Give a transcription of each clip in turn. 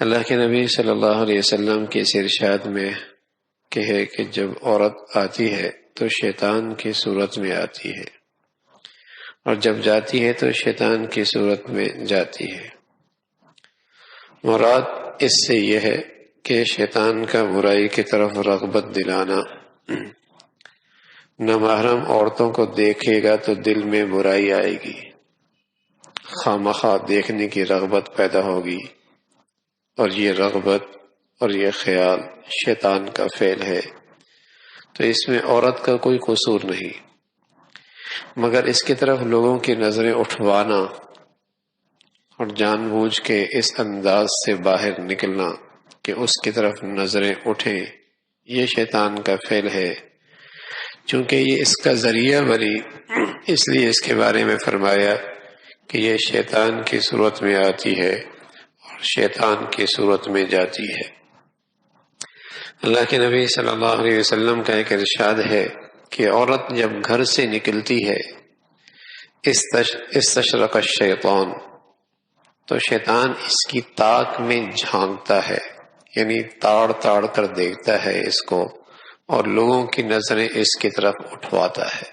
اللہ کے نبی صلی اللہ علیہ وسلم کے اس ارشاد میں کہے کہ جب عورت آتی ہے تو شیطان کی صورت میں آتی ہے، اور جب جاتی ہے تو شیطان کی صورت میں جاتی ہے۔ مراد اس سے یہ ہے کہ شیطان کا برائی کی طرف رغبت دلانا۔ نامحرم عورتوں کو دیکھے گا تو دل میں برائی آئے گی، خواہ دیکھنے کی رغبت پیدا ہوگی، اور یہ رغبت اور یہ خیال شیطان کا فعل ہے، تو اس میں عورت کا کوئی قصور نہیں، مگر اس کی طرف لوگوں کی نظریں اٹھوانا اور جان بوجھ کے اس انداز سے باہر نکلنا کہ اس کی طرف نظریں اٹھیں، یہ شیطان کا فعل ہے۔ چونکہ یہ اس کا ذریعہ بنی، اس لیے اس کے بارے میں فرمایا کہ یہ شیطان کی صورت میں آتی ہے اور شیطان کی صورت میں جاتی ہے۔ اللہ کے نبی صلی اللہ علیہ وسلم کا ایک ارشاد ہے کہ عورت جب گھر سے نکلتی ہے استشرق الشیطان، تو شیطان اس کی طاق میں جھانکتا ہے، یعنی تاڑ تاڑ کر دیکھتا ہے اس کو، اور لوگوں کی نظریں اس کی طرف اٹھواتا ہے۔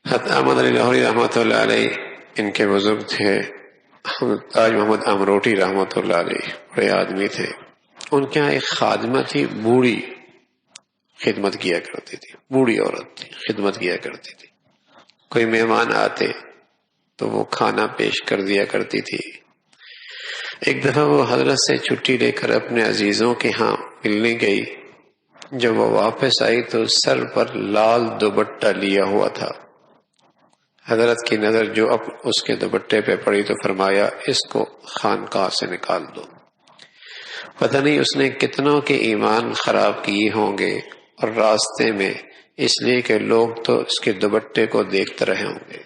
حضرت احمد علی لاہوری رحمۃ اللہ علیہ، ان کے بزرگ تھے تاج محمد امروٹی رحمۃ اللہ علیہ، بڑے آدمی تھے۔ ان کے یہاں ایک خادمہ تھی، بوڑھی، خدمت کیا کرتی تھی، بوڑھی عورت تھی، خدمت کیا کرتی تھی۔ کوئی مہمان آتے تو وہ کھانا پیش کر دیا کرتی تھی۔ ایک دفعہ وہ حضرت سے چھٹی لے کر اپنے عزیزوں کے ہاں ملنے گئی۔ جب وہ واپس آئی تو سر پر لال دوپٹہ لیا ہوا تھا۔ حضرت کی نظر جو اب اس کے دوپٹے پہ پڑی تو فرمایا اس کو خانقاہ سے نکال دو۔ پتہ نہیں اس نے کتنوں کے ایمان خراب کیے ہوں گے، اور راستے میں اس لیے کہ لوگ تو اس کے دوپٹے کو دیکھتے رہے ہوں گے۔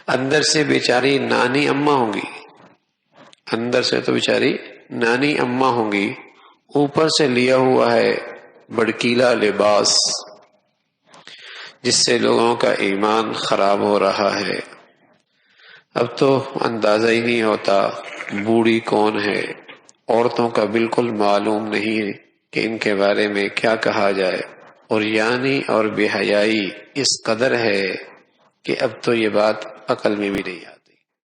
اندر سے بیچاری نانی اماں ہوں گی، اندر سے تو بیچاری نانی اماں ہوں گی، اوپر سے لیا ہوا ہے بڑکیلا لباس، جس سے لوگوں کا ایمان خراب ہو رہا ہے۔ اب تو اندازہ ہی نہیں ہوتا بوڑھی کون ہے، عورتوں کا بالکل معلوم نہیں کہ ان کے بارے میں کیا کہا جائے، اور یعنی اور بے حیائی اس قدر ہے کہ اب تو یہ بات عقل میں بھی نہیں آتی۔